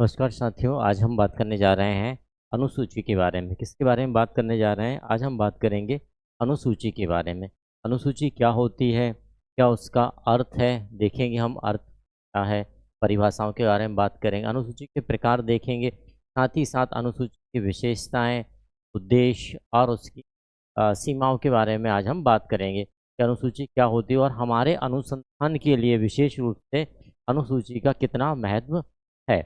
नमस्कार साथियों, आज हम बात करने जा रहे हैं अनुसूची के बारे में। किसके बारे में बात करने जा रहे हैं? आज हम बात करेंगे अनुसूची के बारे में। अनुसूची क्या होती है? क्या उसका अर्थ है? देखेंगे हम अर्थ क्या है, परिभाषाओं के बारे में बात करेंगे, अनुसूची के प्रकार देखेंगे, साथ ही साथ अनुसूची की विशेषताएं, उद्देश्य और उसकी सीमाओं के बारे में आज हम बात करेंगे कि अनुसूची क्या होती है और हमारे अनुसंधान के लिए विशेष रूप से अनुसूची का कितना महत्व है।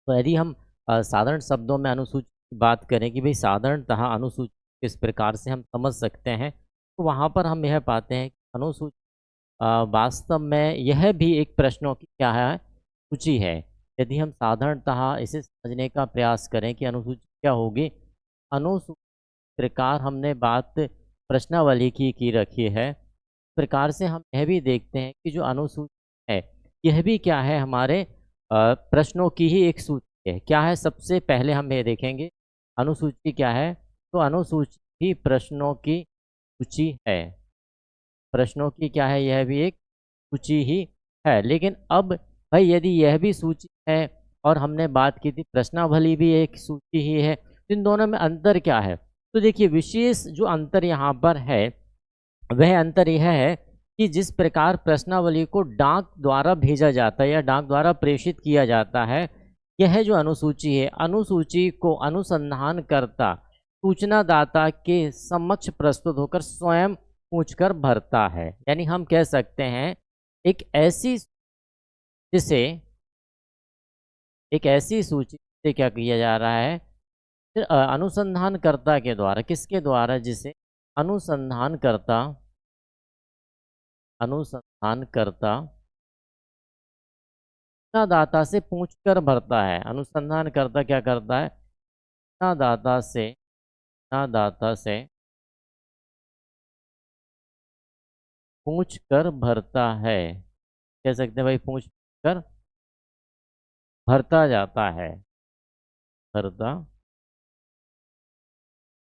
तो यदि हम साधारण शब्दों में अनुसूची की बात करें कि भाई साधारणतः अनुसूची किस प्रकार से हम समझ सकते हैं, तो वहाँ पर हम यह पाते हैं कि अनुसूची वास्तव में यह भी एक प्रश्नों की क्या है, सूची है। यदि हम साधारणतः इसे समझने का प्रयास करें कि अनुसूची क्या होगी, अनुसूची प्रकार हमने बात प्रश्नावली की रखी है। इस प्रकार से हम यह भी देखते हैं कि जो अनुसूची है, यह भी क्या है, हमारे प्रश्नों की ही एक सूची है। क्या है? सबसे पहले हम ये देखेंगे अनुसूची क्या है। तो अनुसूची भी प्रश्नों की सूची है। प्रश्नों की क्या है? यह भी एक सूची ही है। लेकिन अब भाई यदि यह भी सूची है और हमने बात की थी प्रश्नावली भी एक सूची ही है, तो इन दोनों में अंतर क्या है? तो देखिए, विशेष जो अंतर यहाँ पर है वह अंतर यह है कि जिस प्रकार प्रश्नावली को डाक द्वारा भेजा जाता है या डाक द्वारा प्रेषित किया जाता है, यह जो अनुसूची है, अनुसूची को अनुसंधानकर्ता सूचनादाता के समक्ष प्रस्तुत होकर स्वयं पूछकर भरता है। यानी हम कह सकते हैं एक ऐसी जिसे एक ऐसी सूची से क्या किया जा रहा है, फिर अनुसंधानकर्ता के द्वारा, किसके द्वारा? जिसे अनुसंधानकर्ता अनुसंधानकर्ता सूचनादाता से पूछकर भरता है। अनुसंधानकर्ता क्या करता है? सूचनादाता से पूछकर भरता है। कह सकते हैं भाई पूछ कर भरता जाता है, भरता।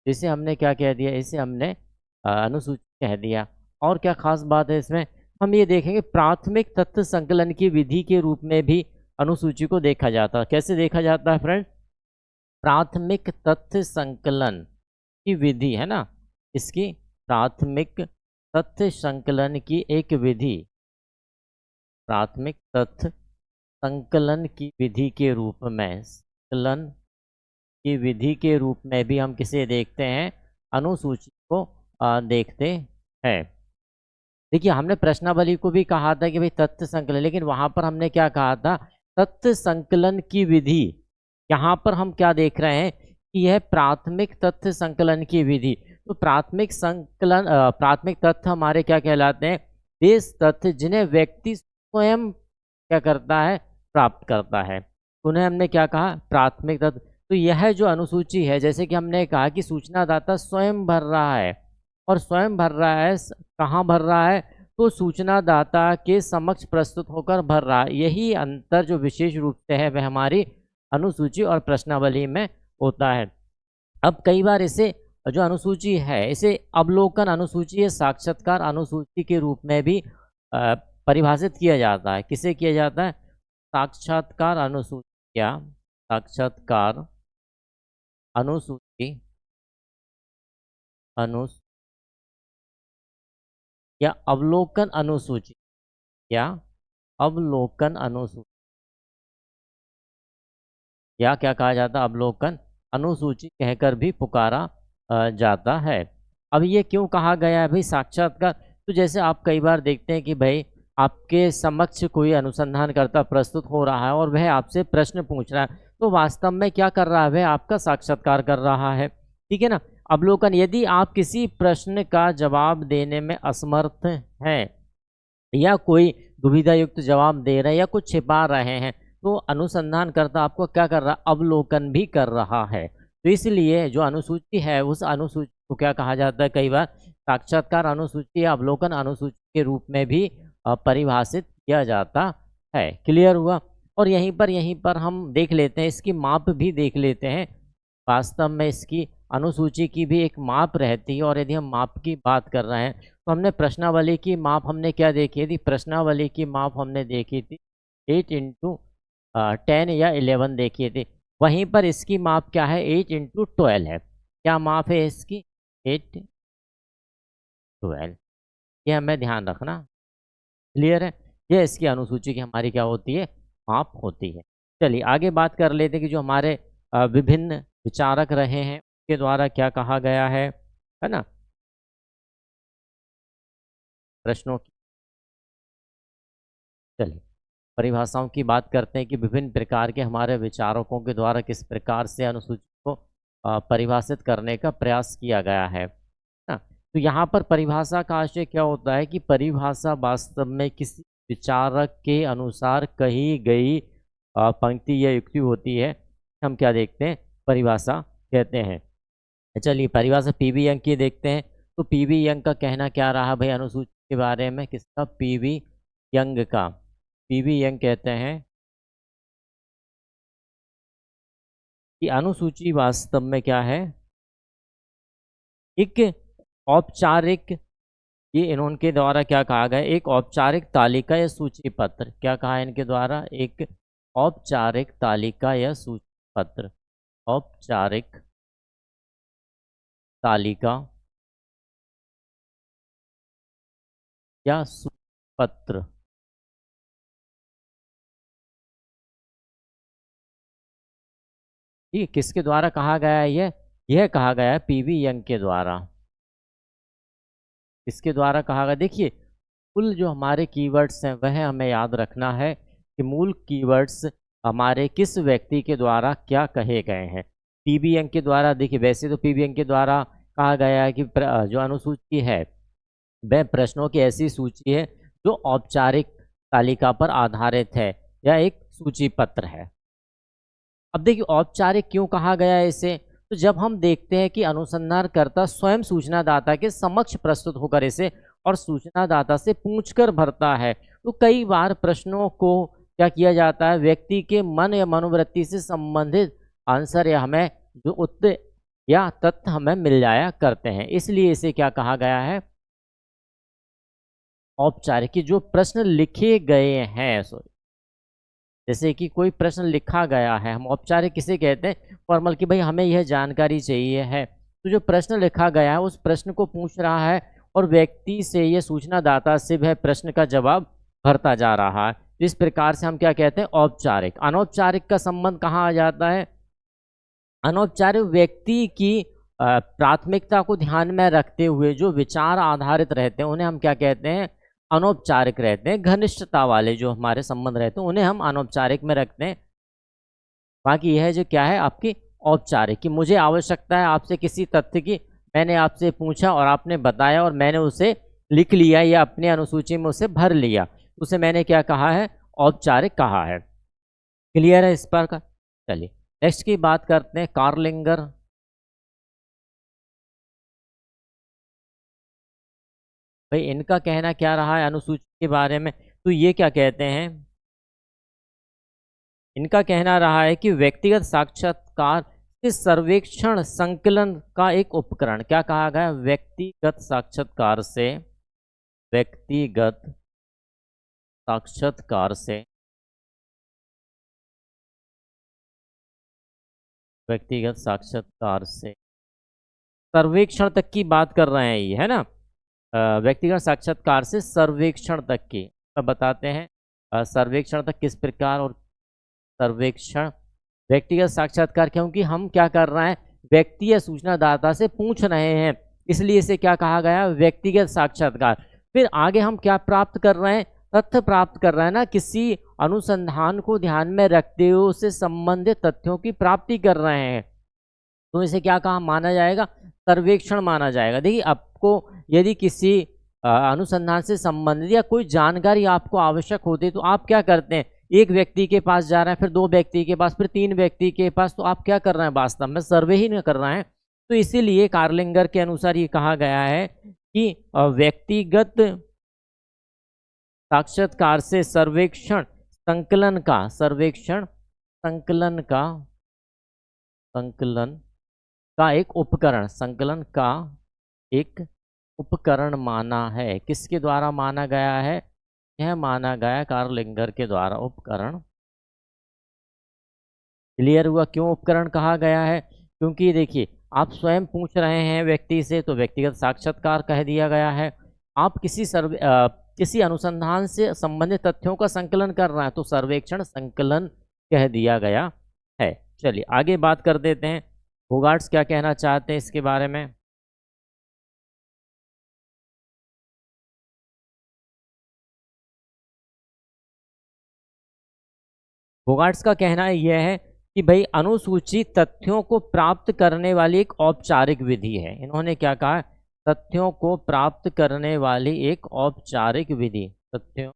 इसे हमने क्या कह दिया? इसे हमने अनुसूची कह दिया। और क्या खास बात है इसमें? हम ये देखेंगे प्राथमिक तथ्य संकलन की विधि के रूप में भी अनुसूची को देखा जाता है। कैसे देखा जाता है फ्रेंड? प्राथमिक तथ्य संकलन की विधि है ना, इसकी प्राथमिक तथ्य संकलन की एक विधि, प्राथमिक तथ्य संकलन की विधि के रूप में, संकलन की विधि के रूप में भी हम किसे देखते हैं? अनुसूची को देखते हैं। देखिए, हमने प्रश्नावली को भी कहा था कि भाई तथ्य संकलन, लेकिन वहां पर हमने क्या कहा था? तथ्य संकलन की विधि। यहाँ पर हम क्या देख रहे हैं कि यह प्राथमिक तथ्य संकलन की विधि। तो प्राथमिक संकलन, प्राथमिक तथ्य हमारे क्या कहलाते हैं? बेस तथ्य, जिन्हें व्यक्ति स्वयं क्या करता है? प्राप्त करता है। उन्हें हमने क्या कहा? प्राथमिक तथ्य। तो यह जो अनुसूची है, जैसे कि हमने कहा कि सूचनादाता स्वयं भर रहा है, और स्वयं भर रहा है, कहाँ भर रहा है? तो सूचनादाता के समक्ष प्रस्तुत होकर भर रहा है। यही अंतर जो विशेष रूप से है वह हमारी अनुसूची और प्रश्नावली में होता है। अब कई बार इसे जो अनुसूची है, इसे अवलोकन अनुसूची या साक्षात्कार अनुसूची के रूप में भी परिभाषित किया जाता है। किसे किया जाता है? साक्षात्कार अनुसूची या साक्षात्कार अनुसूची, अनुसूची या अवलोकन अनुसूची, या अवलोकन अनुसूची, या क्या कहा जाता है? अवलोकन अनुसूची कहकर भी पुकारा जाता है। अब ये क्यों कहा गया है भाई साक्षात्कार? तो जैसे आप कई बार देखते हैं कि भाई आपके समक्ष कोई अनुसंधानकर्ता प्रस्तुत हो रहा है और वह आपसे प्रश्न पूछ रहा है, तो वास्तव में क्या कर रहा है? वह आपका साक्षात्कार कर रहा है, ठीक है ना। अवलोकन, यदि आप किसी प्रश्न का जवाब देने में असमर्थ हैं या कोई दुविधा युक्त जवाब दे रहे हैं या कुछ छिपा रहे हैं, तो अनुसंधानकर्ता आपको क्या कर रहा है? अवलोकन भी कर रहा है। तो इसलिए जो अनुसूची है, उस अनुसूची को क्या कहा जाता है? कई बार साक्षात्कार अनुसूची या अवलोकन अनुसूची के रूप में भी परिभाषित किया जाता है। क्लियर हुआ? और यहीं पर हम देख लेते हैं, इसकी माप भी देख लेते हैं। वास्तव में इसकी अनुसूची की भी एक माप रहती है, और यदि हम माप की बात कर रहे हैं तो हमने प्रश्नावली की माप हमने क्या देखी थी? प्रश्नावली की माप हमने देखी थी 8 इंटू 10 या 11 देखे थे, वहीं पर इसकी माप क्या है, 8 × 12 है। क्या माप है इसकी, 8 12, ये हमें ध्यान रखना। क्लियर है, ये इसकी अनुसूची की हमारी क्या होती है, माप होती है। चलिए आगे बात कर लेते हैं कि जो हमारे विभिन्न विचारक रहे हैं उनके द्वारा क्या कहा गया है ना, प्रश्नों की। चलिए परिभाषाओं की बात करते हैं कि विभिन्न प्रकार के हमारे विचारकों के द्वारा किस प्रकार से अनुसूची को परिभाषित करने का प्रयास किया गया है ना। तो यहाँ पर परिभाषा का आशय क्या होता है कि परिभाषा वास्तव में किसी विचारक के अनुसार कही गई पंक्ति या युक्ति होती है, हम क्या देखते हैं, परिभाषा कहते हैं। चलिए परिभाषा पीवी यंग की देखते हैं। तो पीवी यंग का कहना क्या रहा भाई अनुसूची के बारे में, किसका, पीवी यंग का। पीवी यंग कहते हैं कि अनुसूची वास्तव में क्या है, एक औपचारिक, ये इनके द्वारा क्या कहा गया, एक औपचारिक तालिका या सूची पत्र। क्या कहा है इनके द्वारा, एक औपचारिक तालिका या सूची पत्र। औपचारिक तालिका या सूची पत्र। ठीक, किसके द्वारा कहा गया है, यह कहा गया है पीवी यंग के द्वारा। किसके द्वारा कहा गया, देखिए कुल जो हमारे कीवर्ड्स हैं वह हमें याद रखना है कि मूल कीवर्ड्स हमारे किस व्यक्ति के द्वारा क्या कहे गए हैं। पीवी यंग के द्वारा, देखिए वैसे तो पीवी यंग के द्वारा कहा गया है कि जो अनुसूची है वह प्रश्नों की ऐसी सूची है जो औपचारिक तालिका पर आधारित है या एक सूची पत्र है। अब देखिए औपचारिक क्यों कहा गया है इसे, तो जब हम देखते हैं कि अनुसंधानकर्ता स्वयं सूचनादाता के समक्ष प्रस्तुत होकर इसे और सूचनादाता से पूछकर भरता है, तो कई बार प्रश्नों को क्या किया जाता है, व्यक्ति के मन या मनोवृत्ति से संबंधित आंसर या हमें जो उत्तर या तथ्य हमें मिल जाया करते हैं, इसलिए इसे क्या कहा गया है, औपचारिक। कि जो प्रश्न लिखे गए हैं, सॉरी, जैसे कि कोई प्रश्न लिखा गया है, हम औपचारिक किसे कहते हैं, फॉर्मल, कि भाई हमें यह जानकारी चाहिए है, तो जो प्रश्न लिखा गया है उस प्रश्न को पूछ रहा है और व्यक्ति से यह सूचनादाता से वह प्रश्न का जवाब भरता जा रहा है, इस प्रकार से हम क्या कहते हैं, औपचारिक। अनौपचारिक का संबंध कहाँ आ जाता है, अनौपचारिक व्यक्ति की प्राथमिकता को ध्यान में रखते हुए जो विचार आधारित रहते हैं उन्हें हम क्या कहते हैं, अनौपचारिक रहते हैं। घनिष्ठता वाले जो हमारे संबंध रहते हैं उन्हें हम अनौपचारिक में रखते हैं। बाकी यह जो क्या है आपकी औपचारिक, कि मुझे आवश्यकता है आपसे किसी तथ्य की, मैंने आपसे पूछा और आपने बताया और मैंने उसे लिख लिया या अपनी अनुसूची में उसे भर लिया, उसे मैंने क्या कहा है, औपचारिक कहा है। क्लियर है इस पर का। चलिए नेक्स्ट की बात करते हैं, कार्लिंगर। भाई इनका कहना क्या रहा है अनुसूची के बारे में, तो ये क्या कहते हैं, इनका कहना रहा है कि व्यक्तिगत साक्षात्कार से सर्वेक्षण संकलन का एक उपकरण। क्या कहा गया, व्यक्तिगत साक्षात्कार से, व्यक्तिगत साक्षात्कार से, व्यक्तिगत साक्षात्कार से सर्वेक्षण तक की बात कर रहे हैं ये, है ना। व्यक्तिगत साक्षात्कार से सर्वेक्षण तक की अब बताते हैं, सर्वेक्षण तक किस प्रकार, और सर्वेक्षण व्यक्तिगत साक्षात्कार, क्योंकि हम क्या कर रहे हैं, व्यक्ति या सूचनादाता से पूछ रहे हैं, इसलिए इसे क्या कहा गया, व्यक्तिगत साक्षात्कार। फिर आगे हम क्या प्राप्त कर रहे हैं, तथ्य प्राप्त कर रहे हैं ना, किसी अनुसंधान को ध्यान में रखते हुए उससे संबंधित तथ्यों की प्राप्ति कर रहे हैं, तो इसे क्या कहा माना जाएगा, सर्वेक्षण माना जाएगा। देखिए आपको यदि किसी अनुसंधान से संबंधित या कोई जानकारी आपको आवश्यक होती है तो आप क्या करते हैं, एक व्यक्ति के पास जा रहे हैं, फिर दो व्यक्ति के पास, फिर तीन व्यक्ति के पास, तो आप क्या कर रहे हैं, वास्तव में सर्वे ही नहीं कर रहे हैं। तो इसीलिए कार्लिंगर के अनुसार ये कहा गया है कि व्यक्तिगत साक्षात्कार से सर्वेक्षण संकलन का, सर्वेक्षण संकलन का, संकलन का एक उपकरण, संकलन का एक उपकरण माना है। किसके द्वारा माना गया है, यह माना गया कार्लिंगर के द्वारा, उपकरण क्लियर हुआ क्यों उपकरण कहा गया है? क्योंकि देखिए, आप स्वयं पूछ रहे हैं व्यक्ति से तो व्यक्तिगत साक्षात्कार कह दिया गया है। आप किसी अनुसंधान से संबंधित तथ्यों का संकलन कर रहे हैं तो सर्वेक्षण संकलन कह दिया गया है। चलिए आगे बात कर देते हैं, होगार्ट्स क्या कहना चाहते हैं इसके बारे में। होगार्ट्स का कहना यह है कि भाई अनुसूची तथ्यों को प्राप्त करने वाली एक औपचारिक विधि है। इन्होंने क्या कहा? तथ्यों को प्राप्त करने वाली एक औपचारिक विधि, तथ्यों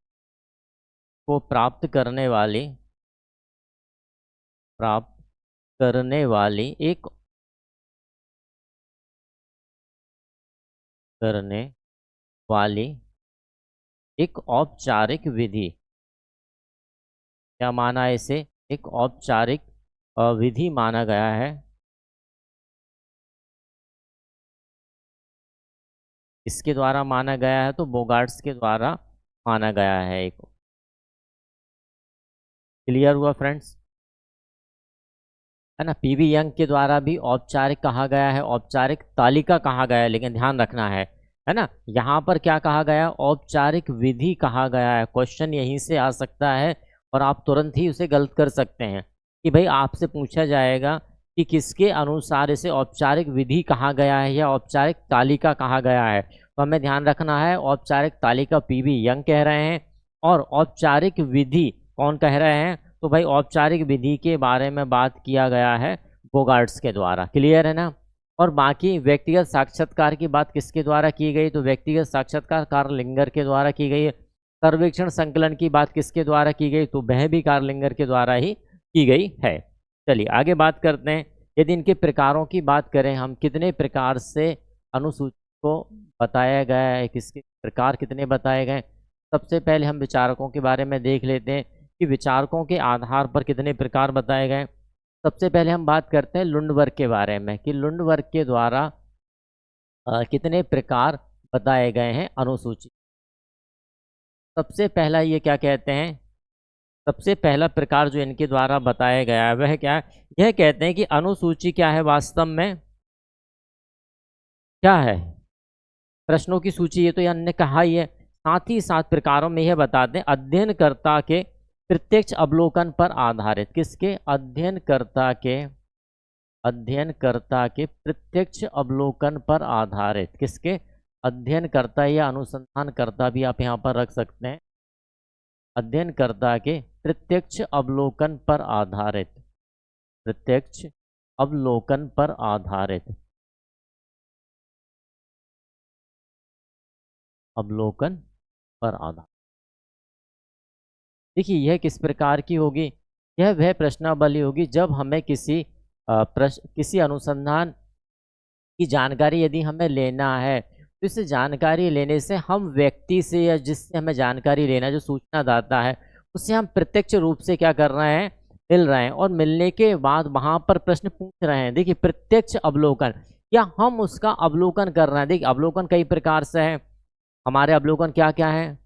को प्राप्त करने वाली एक औपचारिक विधि। क्या माना है इसे? एक औपचारिक विधि माना गया है। इसके द्वारा माना गया है तो बोगार्ट्स के द्वारा माना गया है एक। क्लियर हुआ फ्रेंड्स? है ना, पीवी यंग के द्वारा भी औपचारिक कहा गया है, औपचारिक तालिका कहा गया है, लेकिन ध्यान रखना है ना, यहाँ पर क्या कहा गया? औपचारिक विधि कहा गया है। क्वेश्चन यहीं से आ सकता है और आप तुरंत ही उसे गलत कर सकते हैं कि भाई आपसे पूछा जाएगा कि किसके अनुसार इसे औपचारिक विधि कहा गया है या औपचारिक तालिका कहा गया है। तो हमें ध्यान रखना है, औपचारिक तालिका पीवी यंग कह रहे हैं और औपचारिक विधि कौन कह रहे हैं? तो भाई औपचारिक विधि के बारे में बात किया गया है बोगार्ट्स के द्वारा। क्लियर है ना? और बाकी व्यक्तिगत साक्षात्कार की बात किसके द्वारा की गई? तो व्यक्तिगत साक्षात्कार कार्ल लिंगर के द्वारा की गई है। सर्वेक्षण संकलन की बात किसके द्वारा की गई? तो वह भी कार्ल लिंगर के द्वारा ही की गई है। चलिए आगे बात करते हैं। यदि इनके प्रकारों की बात करें हम, कितने प्रकार से अनुसूची को बताया गया है, किसके प्रकार कितने बताए गए? सबसे पहले हम विचारकों के बारे में देख लेते हैं कि विचारकों के आधार पर कितने प्रकार बताए गए। सबसे पहले हम बात करते हैं लुंड वर्ग के बारे में कि लुंड वर्ग के द्वारा कितने प्रकार बताए गए हैं अनुसूची। सबसे पहला ये क्या कहते हैं? सबसे पहला प्रकार जो इनके द्वारा बताया गया है वह क्या है? यह कहते हैं कि अनुसूची क्या है वास्तव में? क्या है? प्रश्नों की सूची। ये तो यार ने कहा ही है। साथ ही साथ प्रकारों में यह बताते हैं अध्ययनकर्ता के प्रत्यक्ष अवलोकन पर आधारित। किसके? अध्ययनकर्ता के प्रत्यक्ष अवलोकन पर आधारित। किसके? अध्ययनकर्ता या अनुसंधानकर्ता भी आप यहाँ पर रख सकते हैं। अध्ययनकर्ता के प्रत्यक्ष अवलोकन पर आधारित, प्रत्यक्ष अवलोकन पर आधारित, अवलोकन पर आधारित। देखिए यह किस प्रकार की होगी? यह वह प्रश्नावली होगी जब हमें किसी अनुसंधान की जानकारी यदि हमें लेना है तो इस जानकारी लेने से हम व्यक्ति से या जिससे हमें जानकारी लेना, जो सूचनादाता है, उससे हम प्रत्यक्ष रूप से क्या कर रहे हैं? मिल रहे हैं और मिलने के बाद वहां पर प्रश्न पूछ रहे हैं। देखिए प्रत्यक्ष अवलोकन या हम उसका अवलोकन कर रहे हैं। देखिए अवलोकन कई प्रकार से है। हमारे अवलोकन क्या क्या है?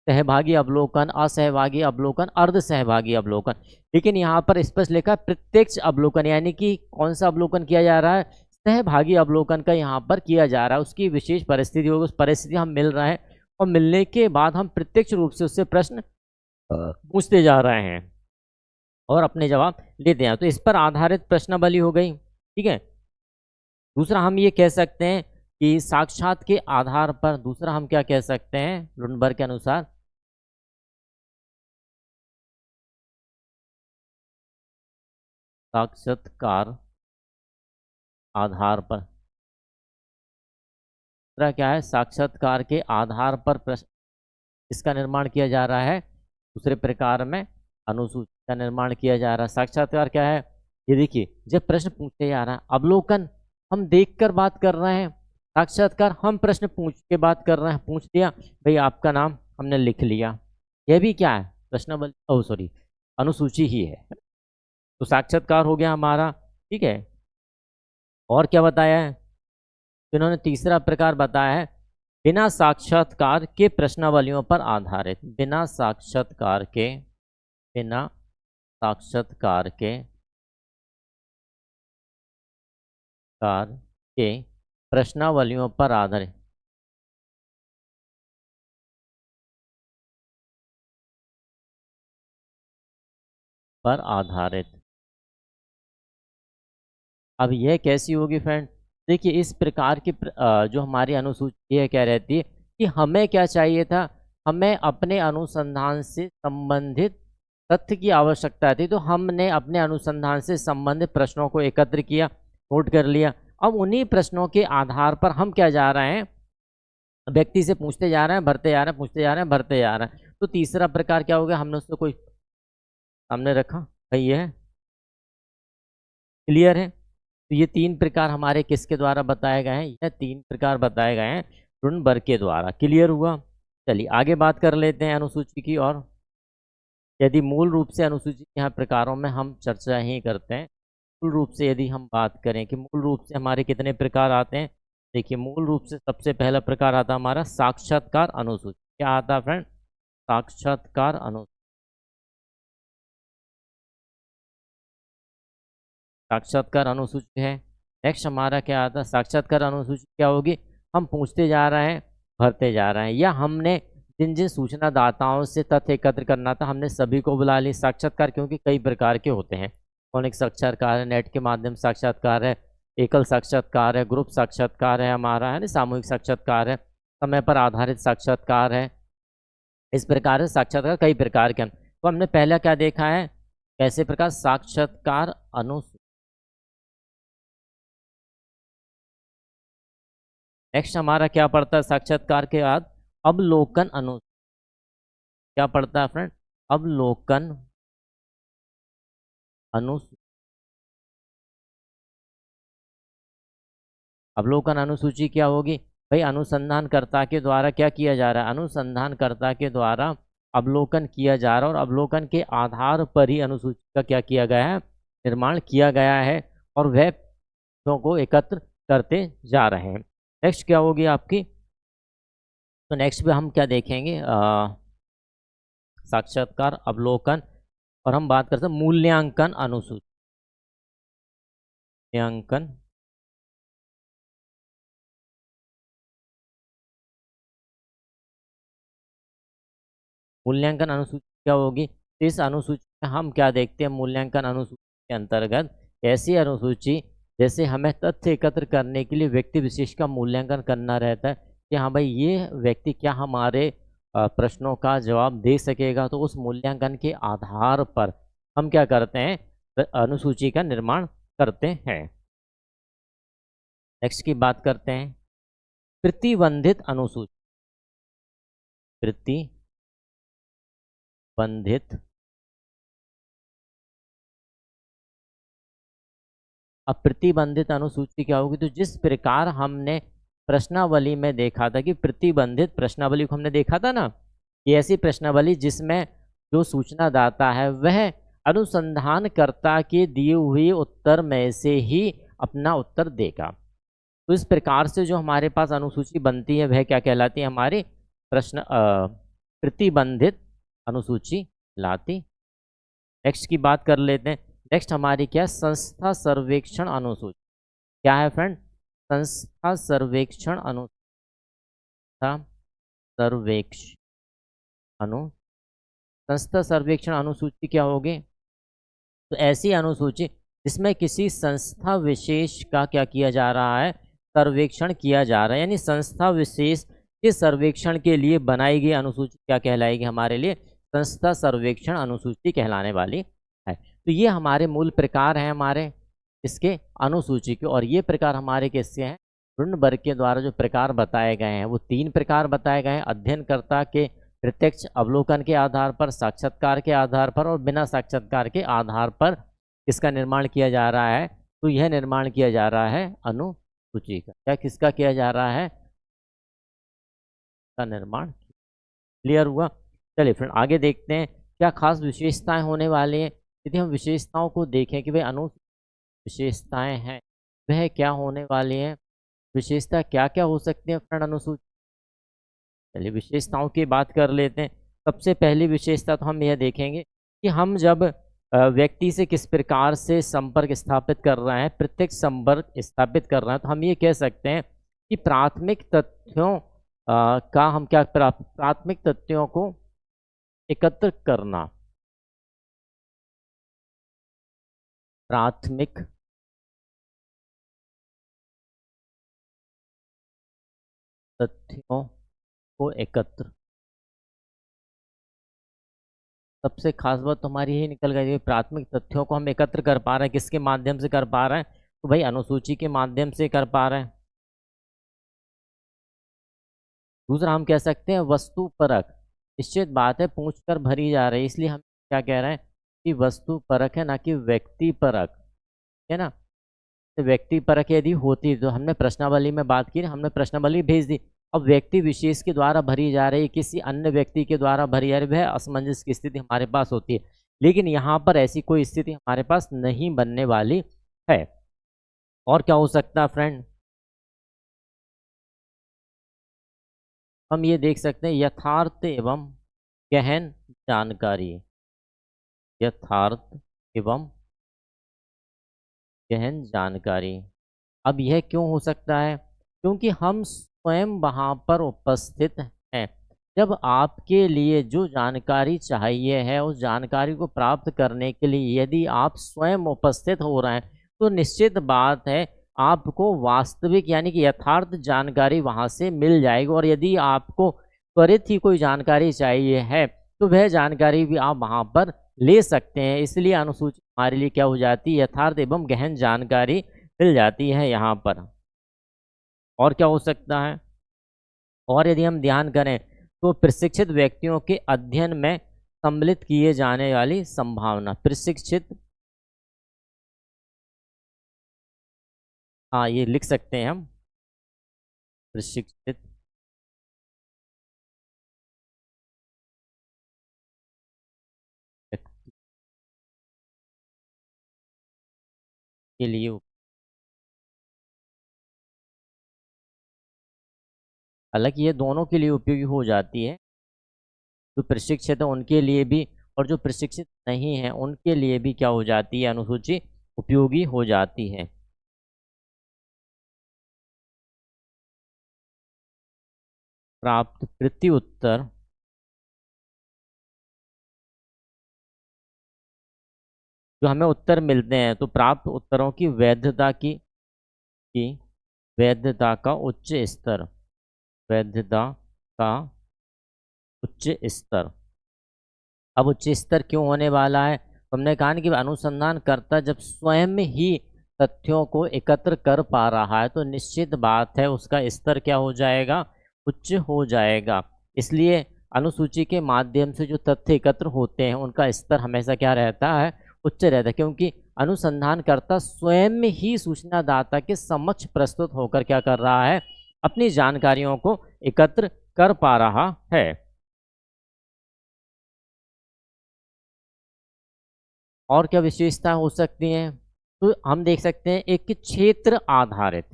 सहभागी अवलोकन, असहभागी अवलोकन, अर्ध सहभागी अवलोकन। लेकिन यहाँ पर स्पष्ट लिखा है प्रत्यक्ष अवलोकन, यानी कि कौन सा अवलोकन किया जा रहा है? सहभागी अवलोकन का यहाँ पर किया जा रहा है। उसकी विशेष परिस्थिति होगी, उस परिस्थिति हम मिल रहे हैं और मिलने के बाद हम प्रत्यक्ष रूप से उससे प्रश्न पूछते जा रहे हैं और अपने जवाब लेते हैं। तो इस पर आधारित प्रश्नावली हो गई। ठीक है। दूसरा हम ये कह सकते हैं कि साक्षात के आधार पर, दूसरा हम क्या कह सकते हैं लुंडबर्ग के अनुसार? साक्षात्कार आधार पर। दूसरा क्या है? साक्षात्कार के आधार पर प्रश्न इसका निर्माण किया जा रहा है। दूसरे प्रकार में अनुसूची का निर्माण किया जा रहा है। साक्षात्कार क्या है? ये देखिए जब प्रश्न पूछे जा रहा है, अवलोकन हम देखकर बात कर रहे हैं, साक्षात्कार हम प्रश्न पूछ के बात कर रहे हैं। पूछ लिया भाई आपका नाम, हमने लिख लिया, यह भी क्या है? प्रश्नावली, ओ सॉरी, अनुसूची ही है। तो साक्षात्कार हो गया हमारा। ठीक है। और क्या बताया है? इन्होंने तीसरा प्रकार बताया है बिना साक्षात्कार के प्रश्नावलियों पर आधारित। बिना साक्षात्कार के प्रश्नावलियों पर आधारित। अब यह कैसी होगी फ्रेंड? देखिए, इस प्रकार की जो हमारी अनुसूची है क्या रहती है कि हमें क्या चाहिए था, हमें अपने अनुसंधान से संबंधित तथ्य की आवश्यकता थी। तो हमने अपने अनुसंधान से संबंधित प्रश्नों को एकत्र किया, नोट कर लिया। अब उन्हीं प्रश्नों के आधार पर हम क्या जा रहे हैं, व्यक्ति से पूछते जा रहे हैं, भरते जा रहे हैं, पूछते जा रहे हैं, भरते जा रहे हैं। तो तीसरा प्रकार क्या हो गया, हमने उसको कोई सामने रखा, भाई ये है, क्लियर है। तो ये तीन प्रकार हमारे किसके द्वारा बताए गए हैं, यह तीन प्रकार बताए गए हैं रुनबर्ग के द्वारा। क्लियर हुआ? चलिए आगे बात कर लेते हैं अनुसूची की। और यदि मूल रूप से अनुसूची के यहाँ प्रकारों में हम चर्चा ही करते हैं, मूल रूप से यदि हम बात करें कि मूल रूप से हमारे कितने प्रकार आते हैं, देखिए मूल रूप से सबसे पहला प्रकार आता हमारा साक्षात्कार अनुसूची। क्या आता है फ्रेंड? साक्षात्कार अनुसूची। साक्षात्कार अनुसूची है। नेक्स्ट हमारा क्या आता है, साक्षात्कार अनुसूची क्या होगी, हम पूछते जा रहे हैं, भरते जा रहे हैं, या हमने जिन जिन सूचना दाताओं से तथ्य एकत्र करना था हमने सभी को बुला ली। साक्षात्कार क्योंकि कई प्रकार के होते हैं, फोनिक साक्षात्कार है, नेट के माध्यम से साक्षात्कार है, एकल साक्षात्कार है, ग्रुप साक्षात्कार है हमारा, है ना, सामूहिक साक्षात्कार है, समय पर आधारित साक्षात्कार है। इस प्रकार से साक्षात्कार कई प्रकार के हैं। तो हमने पहला क्या देखा है, कैसे प्रकार, साक्षात्कार अनुसूची। नेक्स्ट हमारा क्या पड़ता है साक्षात्कार के बाद, अवलोकन अनुसूची। क्या पड़ता है फ्रेंड, अवलोकन अनुसूची। अवलोकन अनुसूची क्या होगी भाई, अनुसंधानकर्ता के द्वारा क्या किया जा रहा है, अनुसंधानकर्ता के द्वारा अवलोकन किया जा रहा है, और अवलोकन के आधार पर ही अनुसूची का क्या किया गया है, निर्माण किया गया है, और वह तथ्यों को एकत्र करते जा रहे हैं। नेक्स्ट क्या होगी आपकी, तो नेक्स्ट पे हम क्या देखेंगे, साक्षात्कार, अवलोकन, और हम बात करते हैं मूल्यांकन अनुसूची। मूल्यांकन मूल्यांकन अनुसूची क्या होगी, तो इस अनुसूची में हम क्या देखते हैं, मूल्यांकन अनुसूची के अंतर्गत ऐसी अनुसूची जैसे हमें तथ्य एकत्र करने के लिए व्यक्ति विशेष का मूल्यांकन करना रहता है कि हाँ भाई ये व्यक्ति क्या हमारे प्रश्नों का जवाब दे सकेगा। तो उस मूल्यांकन के आधार पर हम क्या करते हैं, अनुसूची का निर्माण करते हैं। नेक्स्ट की बात करते हैं प्रतिबंधित अनुसूची। प्रतिबंधित अब प्रतिबंधित अनुसूची क्या होगी, तो जिस प्रकार हमने प्रश्नावली में देखा था कि प्रतिबंधित प्रश्नावली को हमने देखा था ना, कि ऐसी प्रश्नावली जिसमें जो सूचना दाता है वह अनुसंधानकर्ता के दिए हुए उत्तर में से ही अपना उत्तर देगा। तो इस प्रकार से जो हमारे पास अनुसूची बनती है वह क्या कहलाती है, हमारी प्रतिबंधित अनुसूची लाती। नेक्स्ट की बात कर लेते हैं। नेक्स्ट हमारी क्या, संस्था सर्वेक्षण अनुसूची। क्या है फ्रेंड, संस्था सर्वेक्षण संस्था सर्वेक्षण अनुसूची क्या होगी, तो ऐसी अनुसूची जिसमें किसी संस्था विशेष का क्या किया जा रहा है, सर्वेक्षण किया जा रहा है, यानी संस्था विशेष के सर्वेक्षण के लिए बनाई गई अनुसूची क्या कहलाएगी हमारे लिए, संस्था सर्वेक्षण अनुसूची कहलाने वाली है। तो ये हमारे मूल प्रकार हैं हमारे इसके अनुसूची के, और ये प्रकार हमारे किसके हैं, रुनबर्ग के द्वारा जो प्रकार बताए गए हैं वो तीन प्रकार बताए गए हैं, अध्ययनकर्ता के प्रत्यक्ष अवलोकन के आधार पर, साक्षात्कार के आधार पर, और बिना साक्षात्कार के आधार पर इसका निर्माण किया जा रहा है। तो यह निर्माण किया जा रहा है अनुसूची का, क्या किसका किया जा रहा है, का निर्माण। क्लियर हुआ? चलिए फिर आगे देखते हैं क्या खास विशेषताएं होने वाली हैं। यदि हम विशेषताओं को देखें कि भाई विशेषताएं हैं वह क्या होने वाली हैं, विशेषता क्या क्या हो सकती है फ्रेंड अनुसूची। चलिए विशेषताओं की बात कर लेते हैं। सबसे पहली विशेषता तो हम यह देखेंगे कि हम जब व्यक्ति से किस प्रकार से संपर्क स्थापित कर रहा है, प्रत्यक्ष संपर्क स्थापित कर रहा है, तो हम ये कह सकते हैं कि प्राथमिक तथ्यों का हम क्या प्राथमिक तथ्यों को एकत्र करना, प्राथमिक तथ्यों को एकत्र। सबसे खास बात तो हमारी यही निकल गई, प्राथमिक तथ्यों को हम एकत्र कर पा रहे हैं, किसके माध्यम से कर पा रहे हैं, तो भाई अनुसूची के माध्यम से कर पा रहे हैं। दूसरा हम कह सकते हैं वस्तु परक। निश्चित बात है पूछ कर भरी जा रही है, इसलिए हम क्या कह रहे हैं कि वस्तु परक है, ना कि व्यक्ति परक, है ना। तो व्यक्ति परक यदि होती तो हमने प्रश्नावली में बात की, हमने प्रश्नावली भेज दी। अब व्यक्ति विशेष के द्वारा भरी जा रही, किसी अन्य व्यक्ति के द्वारा भरी जा रही, वह असमंजस की स्थिति हमारे पास होती है। लेकिन यहाँ पर ऐसी कोई स्थिति हमारे पास नहीं बनने वाली है। और क्या हो सकता है फ्रेंड, हम ये देख सकते हैं यथार्थ एवं गहन जानकारी, यथार्थ एवं गहन जानकारी। अब यह क्यों हो सकता है, क्योंकि हम स्वयं वहाँ पर उपस्थित हैं। जब आपके लिए जो जानकारी चाहिए है, उस जानकारी को प्राप्त करने के लिए यदि आप स्वयं उपस्थित हो रहे हैं, तो निश्चित बात है आपको वास्तविक यानी कि यथार्थ जानकारी वहाँ से मिल जाएगी। और यदि आपको त्वरित ही कोई जानकारी चाहिए है, तो वह जानकारी भी आप वहाँ पर ले सकते हैं। इसलिए अनुसूची हमारे लिए क्या हो जाती है, यथार्थ एवं गहन जानकारी मिल जाती है यहाँ पर। और क्या हो सकता है, और यदि हम ध्यान करें तो प्रशिक्षित व्यक्तियों के अध्ययन में सम्मिलित किए जाने वाली संभावना, प्रशिक्षित, हाँ ये लिख सकते हैं हम, प्रशिक्षित व्यक्ति के लिए, हालांकि ये दोनों के लिए उपयोगी हो जाती है, जो प्रशिक्षित है उनके लिए भी और जो प्रशिक्षित नहीं है उनके लिए भी क्या हो जाती है, अनुसूची उपयोगी हो जाती है। प्राप्त प्रति उत्तर जो हमें उत्तर मिलते हैं, तो प्राप्त उत्तरों की वैधता की वैधता का उच्च स्तर, वैधता का उच्च स्तर। अब उच्च स्तर क्यों होने वाला है, तो हमने कहा कि अनुसंधानकर्ता जब स्वयं ही तथ्यों को एकत्र कर पा रहा है, तो निश्चित बात है उसका स्तर क्या हो जाएगा, उच्च हो जाएगा। इसलिए अनुसूची के माध्यम से जो तथ्य एकत्र होते हैं उनका स्तर हमेशा क्या रहता है, उच्च रहता है, क्योंकि अनुसंधानकर्ता स्वयं ही सूचनादाता के समक्ष प्रस्तुत होकर क्या कर रहा है, अपनी जानकारियों को एकत्र कर पा रहा है। और क्या विशेषता हो सकती हैं, तो हम देख सकते हैं एक क्षेत्र आधारित,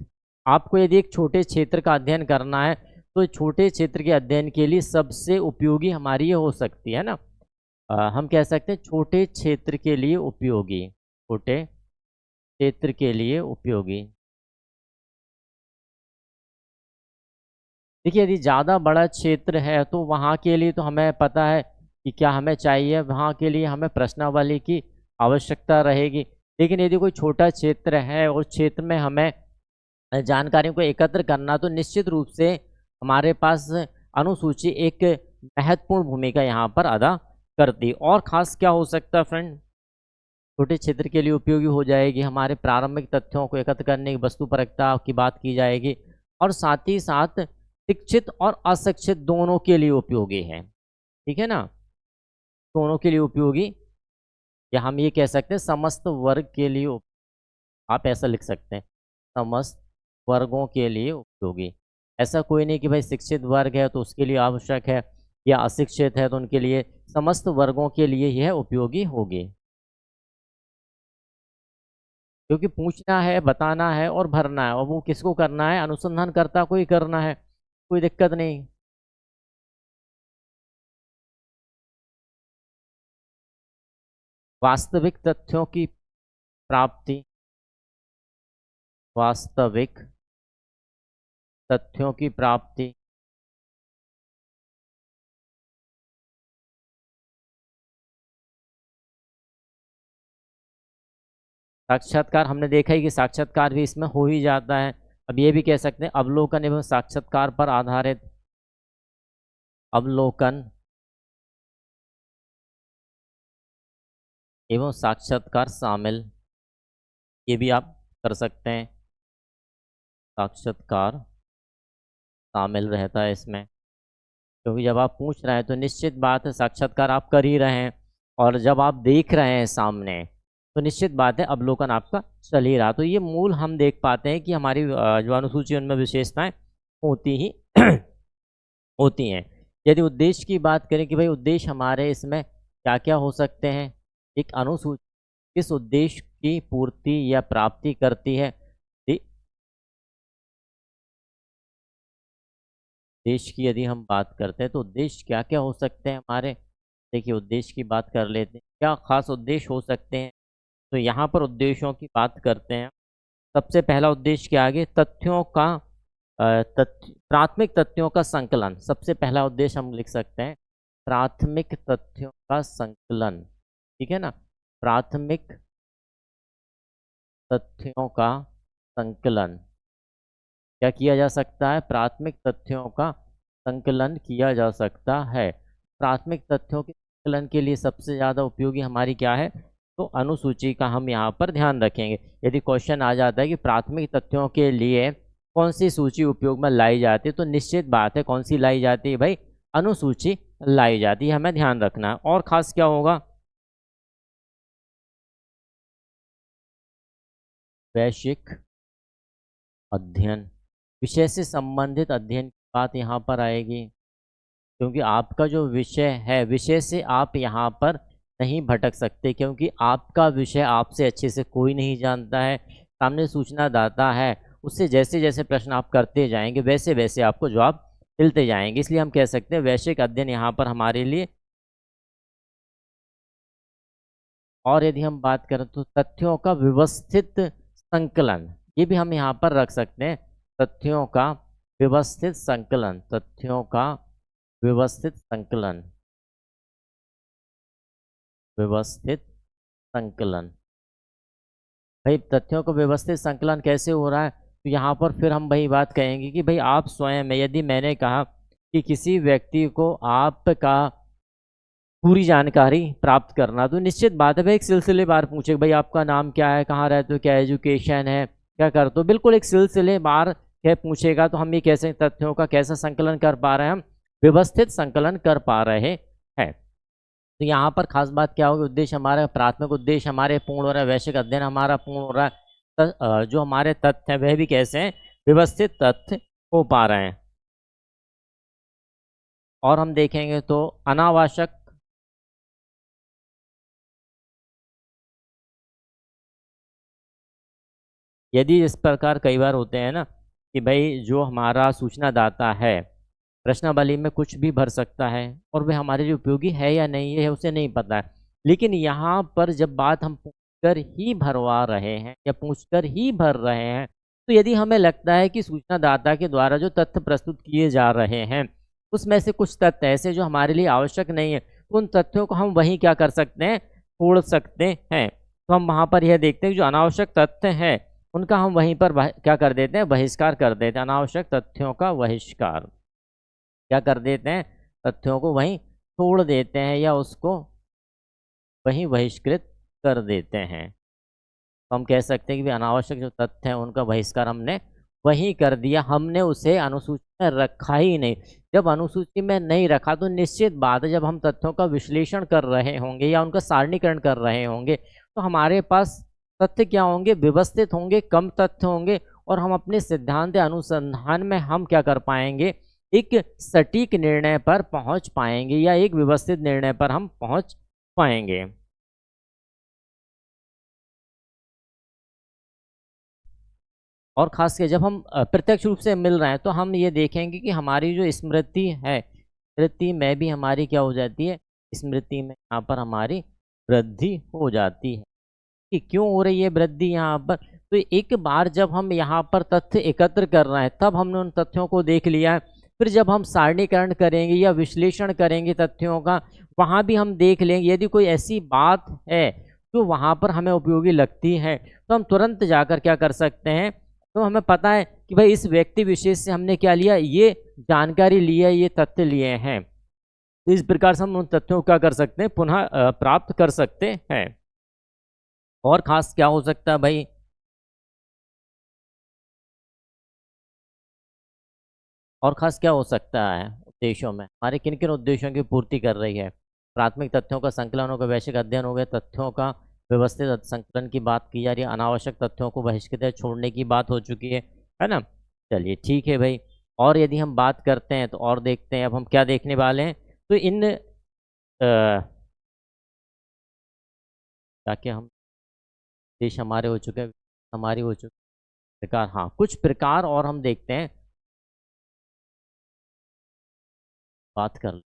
आपको यदि एक छोटे क्षेत्र का अध्ययन करना है, तो छोटे क्षेत्र के अध्ययन के लिए सबसे उपयोगी हमारी ये हो सकती है ना, हम कह सकते हैं छोटे क्षेत्र के लिए उपयोगी, छोटे क्षेत्र के लिए उपयोगी। देखिए यदि ज़्यादा बड़ा क्षेत्र है तो वहाँ के लिए तो हमें पता है कि क्या हमें चाहिए, वहाँ के लिए हमें प्रश्नावली की आवश्यकता रहेगी। लेकिन यदि कोई छोटा क्षेत्र है और क्षेत्र में हमें जानकारियों को एकत्र करना, तो निश्चित रूप से हमारे पास अनुसूची एक महत्वपूर्ण भूमिका यहाँ पर अदा करती। और ख़ास क्या हो सकता है फ्रेंड, छोटे क्षेत्र के लिए उपयोगी हो जाएगी, हमारे प्रारंभिक तथ्यों को एकत्र करने की वस्तुपरकता की बात की जाएगी, और साथ ही साथ शिक्षित और अशिक्षित दोनों के लिए उपयोगी है, ठीक है ना, दोनों के लिए उपयोगी, या हम ये कह सकते हैं समस्त वर्ग के लिए आप ऐसा लिख सकते हैं, समस्त वर्गों के लिए उपयोगी। ऐसा कोई नहीं कि भाई शिक्षित वर्ग है तो उसके लिए आवश्यक है, या अशिक्षित है तो उनके लिए, समस्त वर्गों के लिए यह उपयोगी होगी, क्योंकि पूछना है, बताना है और भरना है, और वो किसको करना है, अनुसंधानकर्ता को ही करना है, कोई दिक्कत नहीं। वास्तविक तथ्यों की प्राप्ति, वास्तविक तथ्यों की प्राप्ति, साक्षात्कार हमने देखा है कि साक्षात्कार भी इसमें हो ही जाता है। अब ये भी कह सकते हैं अवलोकन एवं साक्षात्कार पर आधारित, अवलोकन एवं साक्षात्कार शामिल, ये भी आप कर सकते हैं, साक्षात्कार शामिल रहता है इसमें, क्योंकि जब आप पूछ रहे हैं तो निश्चित बात है साक्षात्कार आप कर ही रहे हैं, और जब आप देख रहे हैं सामने तो निश्चित बात है अवलोकन आपका चल ही रहा। तो ये मूल हम देख पाते हैं कि हमारी जो अनुसूची उनमें विशेषताएं होती ही होती हैं। यदि उद्देश्य की बात करें कि भाई उद्देश्य हमारे इसमें क्या क्या हो सकते हैं, एक अनुसूची किस उद्देश्य की पूर्ति या प्राप्ति करती है, उद्देश्य की यदि हम बात करते हैं तो उद्देश्य क्या क्या हो सकते हैं हमारे। देखिए उद्देश्य की बात कर लेते हैं, क्या खास उद्देश्य हो सकते हैं। तो यहाँ पर उद्देश्यों की बात करते हैं। सबसे पहला उद्देश्य के आगे तथ्यों का प्राथमिक तथ्यों का संकलन, सबसे पहला उद्देश्य हम लिख सकते हैं प्राथमिक तथ्यों का संकलन, ठीक है ना। प्राथमिक तथ्यों का संकलन क्या किया जा सकता है, प्राथमिक तथ्यों का संकलन किया जा सकता है। प्राथमिक तथ्यों के संकलन के लिए सबसे ज़्यादा उपयोगी हमारी क्या है, तो अनुसूची का हम यहाँ पर ध्यान रखेंगे। यदि क्वेश्चन आ जाता है कि प्राथमिक तथ्यों के लिए कौन सी सूची उपयोग में लाई जाती है, तो निश्चित बात है कौन सी लाई जाती है भाई, अनुसूची लाई जाती है, हमें ध्यान रखना है। और खास क्या होगा, वैश्विक अध्ययन, विषय से संबंधित अध्ययन की बात यहाँ पर आएगी, क्योंकि आपका जो विषय है विषय से आप यहाँ पर नहीं भटक सकते, क्योंकि आपका विषय आपसे अच्छे से कोई नहीं जानता है। सामने सूचना दाता है, उससे जैसे जैसे प्रश्न आप करते जाएंगे वैसे वैसे आपको जवाब मिलते जाएंगे, इसलिए हम कह सकते हैं वैश्विक अध्ययन यहाँ पर हमारे लिए। और यदि हम बात करें तो तथ्यों का व्यवस्थित संकलन, ये भी हम यहाँ पर रख सकते हैं, तथ्यों का व्यवस्थित संकलन, तथ्यों का व्यवस्थित संकलन, व्यवस्थित संकलन। भाई तथ्यों का व्यवस्थित संकलन कैसे हो रहा है, तो यहाँ पर फिर हम वही बात कहेंगे कि भाई आप स्वयं में, यदि मैंने कहा कि किसी व्यक्ति को आपका पूरी जानकारी प्राप्त करना, तो निश्चित बात है भाई एक सिलसिलेवार पूछे भाई आपका नाम क्या है, कहाँ रहते हो, क्या एजुकेशन है, क्या करते हो, बिल्कुल एक सिलसिलेवार क्या पूछेगा, तो हम ये कैसे तथ्यों का कैसा संकलन कर पा रहे हैं, हम व्यवस्थित संकलन कर पा रहे हैं। तो यहाँ पर खास बात क्या होगी, उद्देश्य हमारा, प्राथमिक उद्देश्य हमारे पूर्ण हो रहा है, वैश्विक अध्ययन हमारा पूर्ण हो रहा है, जो हमारे तथ्य हैं वह भी कैसे हैं, व्यवस्थित तथ्य हो पा रहे हैं। और हम देखेंगे तो अनावश्यक, यदि इस प्रकार कई बार होते हैं ना कि भाई जो हमारा सूचना दाता है प्रश्नावली में कुछ भी भर सकता है और वह हमारे लिए उपयोगी है या नहीं है उसे नहीं पता है, लेकिन यहाँ पर जब बात हम पूछकर ही भरवा रहे हैं या पूछकर ही भर रहे हैं, तो यदि हमें लगता है कि सूचना दाता के द्वारा जो तथ्य प्रस्तुत किए जा रहे हैं उसमें से कुछ तथ्य ऐसे जो हमारे लिए आवश्यक नहीं है, तो उन तथ्यों को हम वहीं क्या कर सकते हैं, छोड़ सकते हैं। तो हम वहाँ पर यह देखते हैं कि जो अनावश्यक तथ्य हैं उनका हम वहीं पर क्या कर देते हैं, बहिष्कार कर देते हैं, अनावश्यक तथ्यों का बहिष्कार क्या कर देते हैं, तथ्यों को वहीं छोड़ देते हैं या उसको वहीं बहिष्कृत कर देते हैं। तो हम कह सकते हैं कि अनावश्यक जो तथ्य हैं उनका बहिष्कार हमने वहीं कर दिया, हमने उसे अनुसूची में रखा ही नहीं। जब अनुसूची में नहीं रखा तो निश्चित बात है जब हम तथ्यों का विश्लेषण कर रहे होंगे या उनका सारणीकरण कर रहे होंगे तो हमारे पास तथ्य क्या होंगे, व्यवस्थित होंगे, कम तथ्य होंगे, और हम अपने सिद्धांत अनुसंधान में हम क्या कर पाएंगे, एक सटीक निर्णय पर पहुंच पाएंगे या एक व्यवस्थित निर्णय पर हम पहुंच पाएंगे। और खास कर जब हम प्रत्यक्ष रूप से मिल रहे हैं तो हम ये देखेंगे कि हमारी जो स्मृति है, स्मृति में भी हमारी क्या हो जाती है, स्मृति में यहाँ पर हमारी वृद्धि हो जाती है। कि क्यों हो रही है वृद्धि यहाँ पर? तो एक बार जब हम यहाँ पर तथ्य एकत्र कर रहे हैं तब हमने उन तथ्यों को देख लिया है। फिर जब हम सारणीकरण करेंगे या विश्लेषण करेंगे तथ्यों का, वहाँ भी हम देख लेंगे यदि कोई ऐसी बात है जो वहाँ पर हमें उपयोगी लगती है तो हम तुरंत जाकर क्या कर सकते हैं, तो हमें पता है कि भाई इस व्यक्ति विशेष से हमने क्या लिया, ये जानकारी ली है, ये तथ्य लिए हैं। तो इस प्रकार से हम उन तथ्यों को क्या कर सकते हैं, पुनः प्राप्त कर सकते हैं। और खास क्या हो सकता है भाई? और खास क्या हो सकता है उद्देश्यों में? हमारे किन किन उद्देश्यों की पूर्ति कर रही है? प्राथमिक तथ्यों का संकलन हो गया, वैश्विक अध्ययन हो गया, तथ्यों का व्यवस्थित संकलन की बात की जा रही है, अनावश्यक तथ्यों को बहिष्कृत छोड़ने की बात हो चुकी है ना? चलिए ठीक है भाई। और यदि हम बात करते हैं तो और देखते हैं अब हम क्या देखने वाले हैं। तो इन क्या क्या हम देश हमारे हो चुके हैं, हमारी हो चुके प्रकार, हाँ कुछ प्रकार और हम देखते हैं, बात कर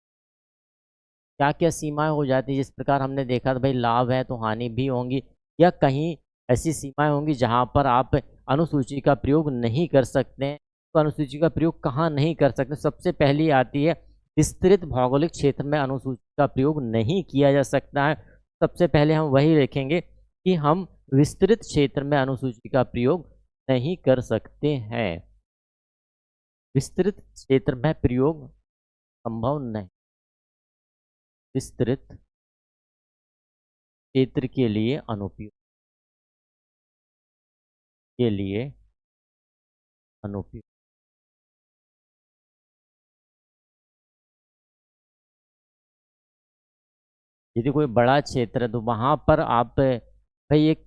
क्या क्या सीमाएं हो जाती है। जिस प्रकार हमने देखा था भाई लाभ है तो हानि भी होंगी, या कहीं ऐसी सीमाएं होंगी जहां पर आप अनुसूची का प्रयोग नहीं कर सकते हैं। तो अनुसूची का प्रयोग कहाँ नहीं कर सकते? सबसे पहली आती है विस्तृत भौगोलिक क्षेत्र में अनुसूची का प्रयोग नहीं किया जा सकता है। सबसे पहले हम वही देखेंगे कि हम विस्तृत क्षेत्र में अनुसूची का प्रयोग नहीं कर सकते हैं। विस्तृत क्षेत्र में प्रयोग संभव नहीं। विस्तृत क्षेत्र के लिए अनुपयोग के लिए अनुपयोग यदि कोई बड़ा क्षेत्र है तो वहां पर आप भाई एक,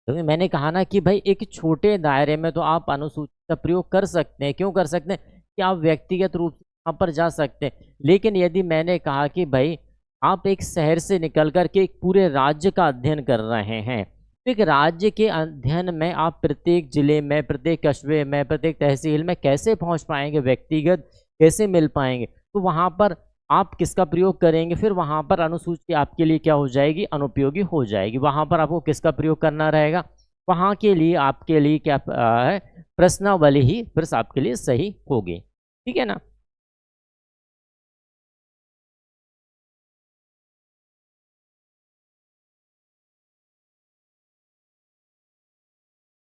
तो मैंने कहा ना कि भाई एक छोटे दायरे में तो आप अनुसूची का प्रयोग कर सकते हैं। क्यों कर सकते हैं? कि आप व्यक्तिगत रूप से वहां पर जा सकते हैं। लेकिन यदि मैंने कहा कि भाई आप एक शहर से निकल कर के एक पूरे राज्य का अध्ययन कर रहे हैं, तो एक राज्य के अध्ययन में आप प्रत्येक जिले में, प्रत्येक कस्बे में, प्रत्येक तहसील में कैसे पहुंच पाएंगे, व्यक्तिगत कैसे मिल पाएंगे? तो वहां पर आप किसका प्रयोग करेंगे? फिर वहां पर अनुसूची आपके लिए क्या हो जाएगी, अनुपयोगी हो जाएगी। वहां पर आपको किसका प्रयोग करना रहेगा? वहां के लिए आपके लिए क्या है, प्रश्नावली ही फिर आपके लिए सही होगी। ठीक है ना?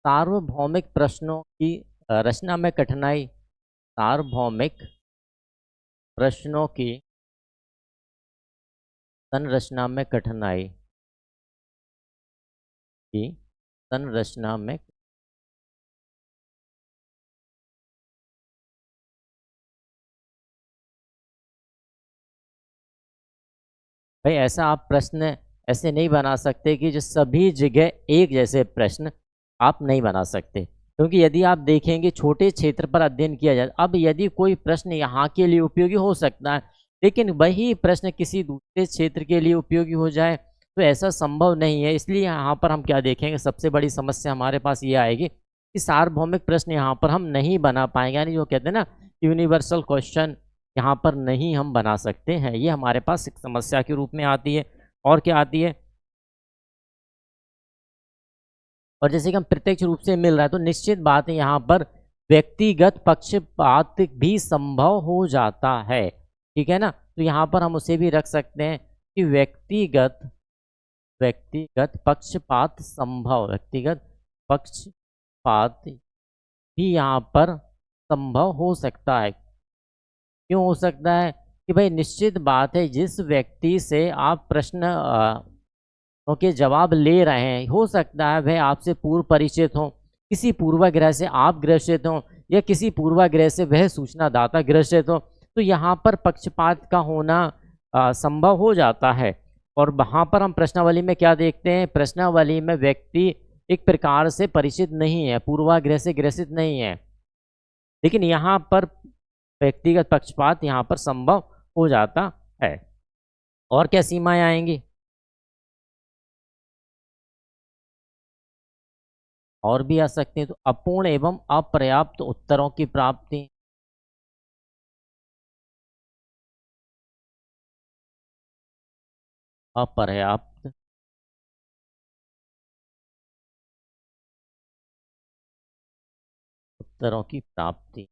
सार्वभौमिक प्रश्नों की रचना में कठिनाई। सार्वभौमिक प्रश्नों की संरचना में कठिनाई की संरचना में, भाई ऐसा आप प्रश्न ऐसे नहीं बना सकते कि जो सभी जगह एक जैसे प्रश्न आप नहीं बना सकते। क्योंकि यदि आप देखेंगे छोटे क्षेत्र पर अध्ययन किया जाए, अब यदि कोई प्रश्न यहाँ के लिए उपयोगी हो सकता है लेकिन वही प्रश्न किसी दूसरे क्षेत्र के लिए उपयोगी हो जाए तो ऐसा संभव नहीं है। इसलिए यहाँ पर हम क्या देखेंगे, सबसे बड़ी समस्या हमारे पास ये आएगी कि सार्वभौमिक प्रश्न यहाँ पर हम नहीं बना पाएंगे। यानी जो कहते हैं ना यूनिवर्सल क्वेश्चन, यहाँ पर नहीं हम बना सकते हैं। ये हमारे पास एक समस्या के रूप में आती है। और क्या आती है? और जैसे कि हम प्रत्यक्ष रूप से मिल रहा है तो निश्चित बात है यहाँ पर व्यक्तिगत पक्षपात भी संभव हो जाता है। ठीक है ना? तो यहाँ पर हम उसे भी रख सकते हैं कि व्यक्तिगत व्यक्तिगत पक्षपात संभव, व्यक्तिगत पक्षपात भी यहाँ पर संभव हो सकता है। क्यों हो सकता है? कि भाई निश्चित बात है जिस व्यक्ति से आप प्रश्न के जवाब ले रहे हैं, हो सकता है वह आपसे पूर्व परिचित हो, किसी पूर्वाग्रह से आप ग्रसित हो, या किसी पूर्वाग्रह से वह सूचना दाता ग्रसित हो। तो यहाँ पर पक्षपात का होना संभव हो जाता है। और वहाँ पर हम प्रश्नावली में क्या देखते हैं, प्रश्नावली में व्यक्ति एक प्रकार से परिचित नहीं है, पूर्वाग्रह से ग्रसित नहीं है, लेकिन यहाँ पर व्यक्तिगत पक्षपात यहाँ पर संभव हो जाता है। और क्या सीमाएं आएंगी? और भी आ सकती हैं। तो अपूर्ण एवं अपर्याप्त उत्तरों की प्राप्ति, अपर्याप्त उत्तरों की प्राप्ति।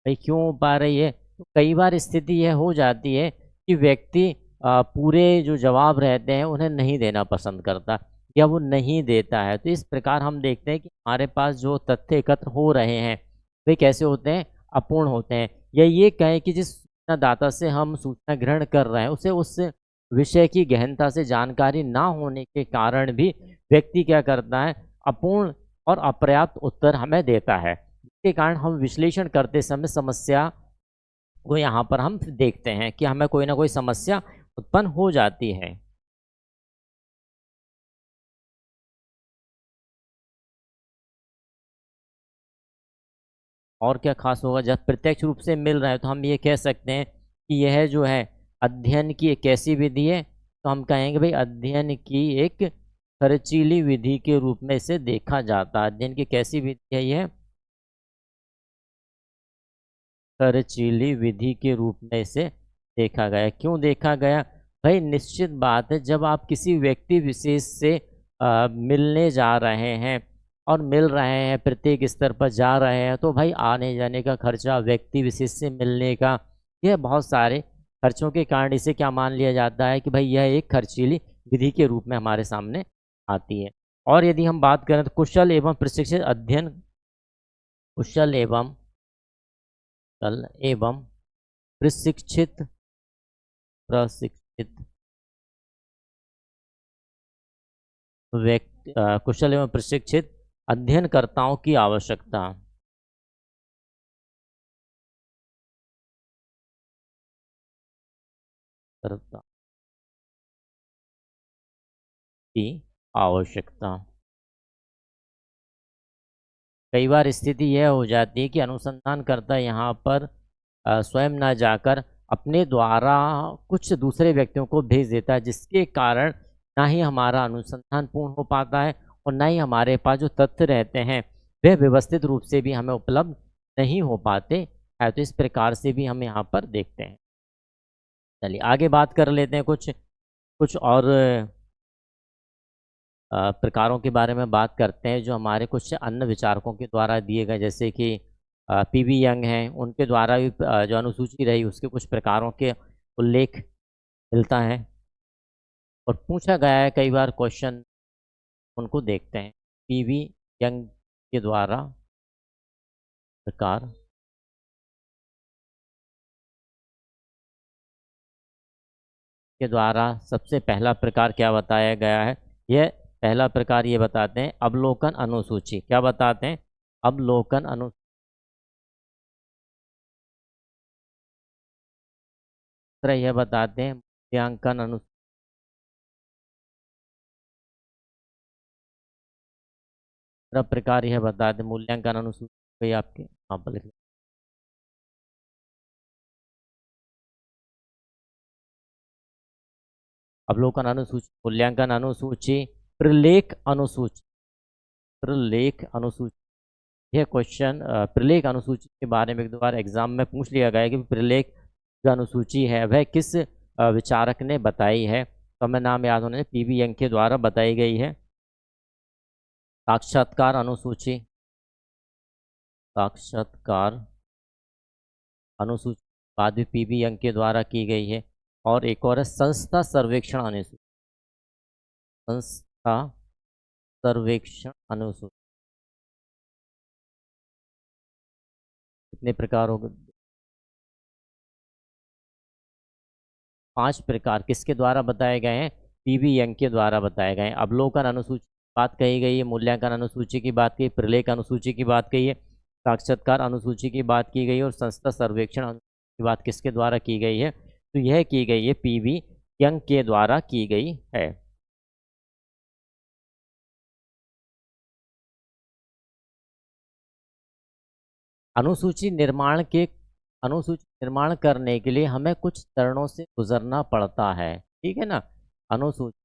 भाई क्यों हो पा रही है? तो कई बार स्थिति यह हो जाती है कि व्यक्ति पूरे जो जवाब रहते हैं उन्हें नहीं देना पसंद करता या वो नहीं देता है। तो इस प्रकार हम देखते हैं कि हमारे पास जो तथ्य एकत्र हो रहे हैं वे कैसे होते हैं? अपूर्ण होते हैं। या ये कहें कि जिस सूचनादाता से हम सूचना ग्रहण कर रहे हैं उसे उस विषय की गहनता से जानकारी ना होने के कारण भी व्यक्ति क्या करता है? अपूर्ण और अपर्याप्त उत्तर हमें देता है। के कारण हम विश्लेषण करते समय समस्या को यहाँ पर हम देखते हैं कि हमें कोई ना कोई समस्या उत्पन्न हो जाती है। और क्या खास होगा? जब प्रत्यक्ष रूप से मिल रहा है तो हम ये कह सकते हैं कि यह जो है अध्ययन की एक कैसी विधि है? तो हम कहेंगे भाई अध्ययन की एक खर्चीली विधि के रूप में इसे देखा जाता है। अध्ययन की कैसी विधि है यह? खर्चीली विधि के रूप में इसे देखा गया। क्यों देखा गया? भाई निश्चित बात है, जब आप किसी व्यक्ति विशेष से मिलने जा रहे हैं और मिल रहे हैं, प्रत्येक स्तर पर जा रहे हैं, तो भाई आने जाने का खर्चा, व्यक्ति विशेष से मिलने का, यह बहुत सारे खर्चों के कारण इसे क्या मान लिया जाता है कि भाई यह एक खर्चीली विधि के रूप में हमारे सामने आती है। और यदि हम बात करें तो कुशल एवं प्रशिक्षित अध्ययन, कुशल एवं कल एवं प्रशिक्षित प्रशिक्षित व्यक्ति, कुशल एवं प्रशिक्षित अध्ययनकर्ताओं की आवश्यकता करता की आवश्यकता। कई बार स्थिति यह हो जाती है कि अनुसंधानकर्ता यहाँ पर स्वयं ना जाकर अपने द्वारा कुछ दूसरे व्यक्तियों को भेज देता है, जिसके कारण ना ही हमारा अनुसंधान पूर्ण हो पाता है और ना ही हमारे पास जो तथ्य रहते हैं वे व्यवस्थित रूप से भी हमें उपलब्ध नहीं हो पाते है। तो इस प्रकार से भी हम यहाँ पर देखते हैं। चलिए आगे बात कर लेते हैं कुछ कुछ और प्रकारों के बारे में बात करते हैं जो हमारे कुछ अन्य विचारकों के द्वारा दिए गए, जैसे कि पीवी यंग हैं, उनके द्वारा भी जो अनुसूची रही उसके कुछ प्रकारों के उल्लेख मिलता है और पूछा गया है कई बार क्वेश्चन। उनको देखते हैं। पीवी यंग के द्वारा प्रकार, के द्वारा सबसे पहला प्रकार क्या बताया गया है? यह पहला प्रकार ये बताते हैं अवलोकन अनुसूची। क्या बताते हैं? अवलोकन अनु दूसरा यह बताते हैं मूल्यांकन अनु दूसरा प्रकार यह बताते हैं मूल्यांकन अनुसूची। कोई आपके यहाँ पर लिख लो। अवलोकन अनुसूची, मूल्यांकन अनुसूची, प्रलेख अनुसूची। प्रलेख अनुसूची, यह क्वेश्चन प्रलेख अनुसूची के बारे में एक दो बार एग्जाम में पूछ लिया गया है कि प्रलेख जो अनुसूची है वह किस विचारक ने बताई है। तो हमें नाम याद होने, पीवी यंग के द्वारा बताई गई है। साक्षात्कार अनुसूची, साक्षात्कार अनुसूची बाद में पीवी यंग के द्वारा की गई है। और एक और है संस्था सर्वेक्षण अनुसूची, संस्था सर्वेक्षण अनुसूची। कितने प्रकार हो गए? 5 प्रकार किसके द्वारा बताए गए हैं? पीवी यंग के द्वारा बताए गए हैं। अवलोकन अनुसूची की बात कही गई है, मूल्यांकन अनुसूची की बात कही, प्रलेख अनुसूची की बात कही है, साक्षात्कार अनुसूची की बात की गई है और संस्था सर्वेक्षण अनुसूची की बात किसके द्वारा की गई है? तो यह की गई है पीवी यंग के द्वारा की गई है। अनुसूची निर्माण करने के लिए हमें कुछ चरणों से गुजरना पड़ता है। ठीक है ना? अनुसूची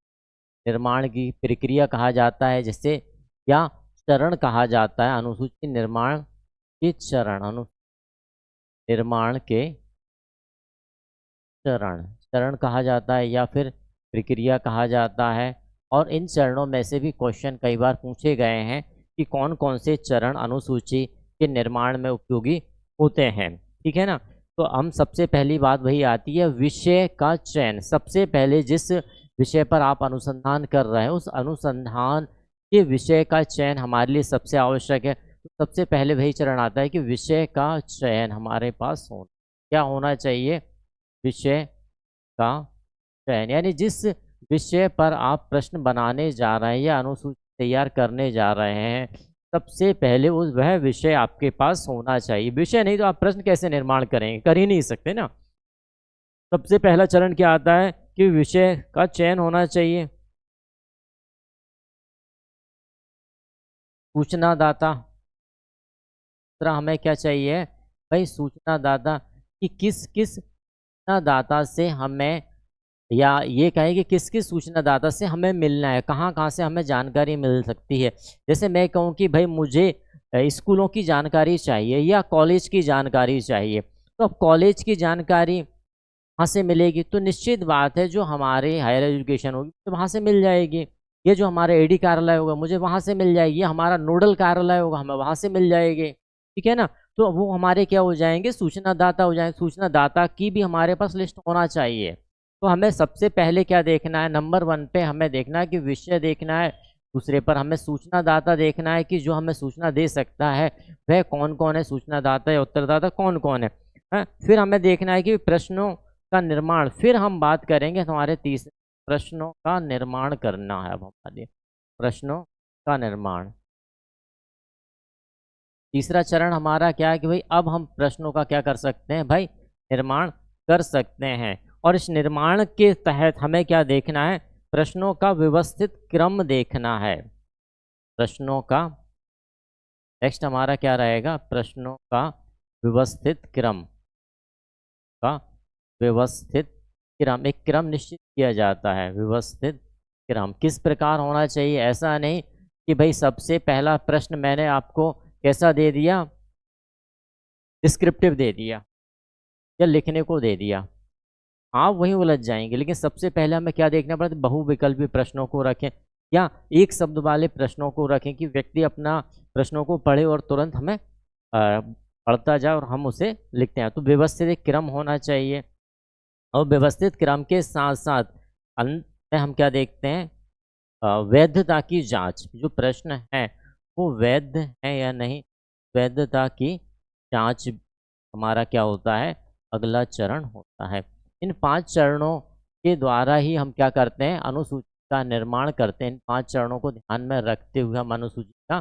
निर्माण की प्रक्रिया कहा जाता है जिसे, या चरण कहा जाता है। अनुसूची निर्माण के चरण, अनु निर्माण के चरण, चरण कहा जाता है या फिर प्रक्रिया कहा जाता है। और इन चरणों में से भी क्वेश्चन कई बार पूछे गए हैं कि कौन कौन से चरण अनुसूची के निर्माण में उपयोगी होते हैं। ठीक है ना। तो हम सबसे पहली बात वही आती है विषय का चयन। सबसे पहले जिस विषय पर आप अनुसंधान कर रहे हैं उस अनुसंधान के विषय का चयन हमारे लिए सबसे आवश्यक है। तो सबसे पहले वही चरण आता है कि विषय का चयन हमारे पास क्या होना चाहिए, विषय का चयन। यानी जिस विषय पर आप प्रश्न बनाने जा रहे हैं या अनुसूची तैयार करने जा रहे हैं, सबसे पहले उस वह विषय आपके पास होना चाहिए। विषय नहीं तो आप प्रश्न कैसे निर्माण करेंगे, कर ही नहीं सकते ना। सबसे पहला चरण क्या आता है कि विषय का चयन होना चाहिए। सूचना दाता, दूसरा हमें क्या चाहिए भाई, सूचना दाता कि किस किस सूचना दाता से हमें, या ये कहें कि किस किस सूचना दाता से हमें मिलना है, कहाँ कहाँ से हमें जानकारी मिल सकती है। जैसे मैं कहूँ कि भाई मुझे स्कूलों की जानकारी चाहिए या कॉलेज की जानकारी चाहिए, तो अब कॉलेज की जानकारी वहाँ से मिलेगी तो निश्चित बात है जो हमारे हायर एजुकेशन होगी तो वहाँ से मिल जाएगी। ये जो हमारा एडी कार्यालय होगा मुझे वहाँ से मिल जाएगी, ये हमारा नोडल कार्यालय होगा हमें वहाँ से मिल जाएगी। ठीक है ना। तो वो हमारे क्या हो जाएंगे, सूचना दाता हो जाएंगे। सूचना दाता की भी हमारे पास लिस्ट होना चाहिए। तो हमें सबसे पहले क्या देखना है, नंबर 1 पे हमें देखना है कि विषय देखना है। दूसरे पर हमें सूचना दाता देखना है कि जो हमें सूचना दे सकता है वह कौन कौन है, सूचना दाता या उत्तरदाता कौन कौन है। फिर हमें देखना है कि प्रश्नों का निर्माण। फिर हम बात करेंगे हमारे तीसरे प्रश्नों का निर्माण करना है। अब हमारे प्रश्नों का निर्माण, तीसरा चरण हमारा क्या है कि भाई अब हम प्रश्नों का क्या कर सकते हैं भाई, निर्माण कर सकते हैं। और इस निर्माण के तहत हमें क्या देखना है, प्रश्नों का व्यवस्थित क्रम देखना है। प्रश्नों का नेक्स्ट हमारा क्या रहेगा, प्रश्नों का व्यवस्थित क्रम का व्यवस्थित क्रम, एक क्रम निश्चित किया जाता है। व्यवस्थित क्रम किस प्रकार होना चाहिए, ऐसा नहीं कि भाई सबसे पहला प्रश्न मैंने आपको कैसा दे दिया, डिस्क्रिप्टिव दे दिया या लिखने को दे दिया, आप वहीं उलझ जाएंगे। लेकिन सबसे पहले हमें क्या देखना पड़ता है, बहुविकल्पी प्रश्नों को रखें या एक शब्द वाले प्रश्नों को रखें कि व्यक्ति अपना प्रश्नों को पढ़े और तुरंत हमें पढ़ता जाए और हम उसे लिखते हैं। तो व्यवस्थित एक क्रम होना चाहिए। और व्यवस्थित क्रम के साथ साथ अंत में हम क्या देखते हैं, वैधता की जांच। जो प्रश्न है वो वैध है या नहीं, वैधता की जांच हमारा क्या होता है, अगला चरण होता है। इन 5 चरणों के द्वारा ही हम क्या करते हैं, अनुसूची का निर्माण करते हैं। इन 5 चरणों को ध्यान में रखते हुए हम अनुसूची का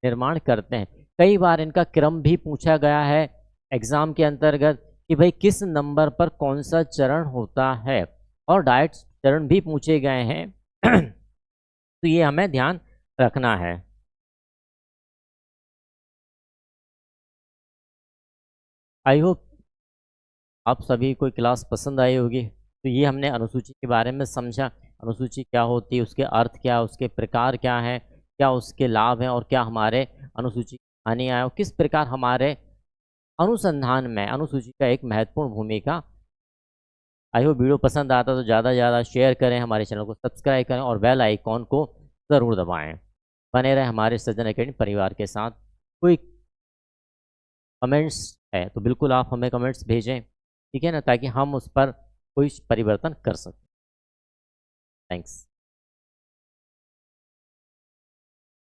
निर्माण करते हैं। कई बार इनका क्रम भी पूछा गया है एग्जाम के अंतर्गत कि भाई किस नंबर पर कौन सा चरण होता है, और डायरेक्ट चरण भी पूछे गए हैं। तो ये हमें ध्यान रखना है। आई होप आप सभी को क्लास पसंद आई होगी। तो ये हमने अनुसूची के बारे में समझा, अनुसूची क्या होती है, उसके अर्थ क्या, उसके प्रकार क्या हैं, क्या उसके लाभ हैं, और क्या हमारे अनुसूची हानि आए, और किस प्रकार हमारे अनुसंधान में अनुसूची का एक महत्वपूर्ण भूमिका। आई होप वीडियो पसंद आता तो ज़्यादा से ज़्यादा शेयर करें, हमारे चैनल को सब्सक्राइब करें और बेल आइकॉन को ज़रूर दबाएं। बने रहें हमारे सृजन एकेडमी परिवार के साथ। कोई कमेंट्स है तो बिल्कुल आप हमें कमेंट्स भेजें, ठीक है ना, ताकि हम उस पर कोई परिवर्तन कर सकें। थैंक्स।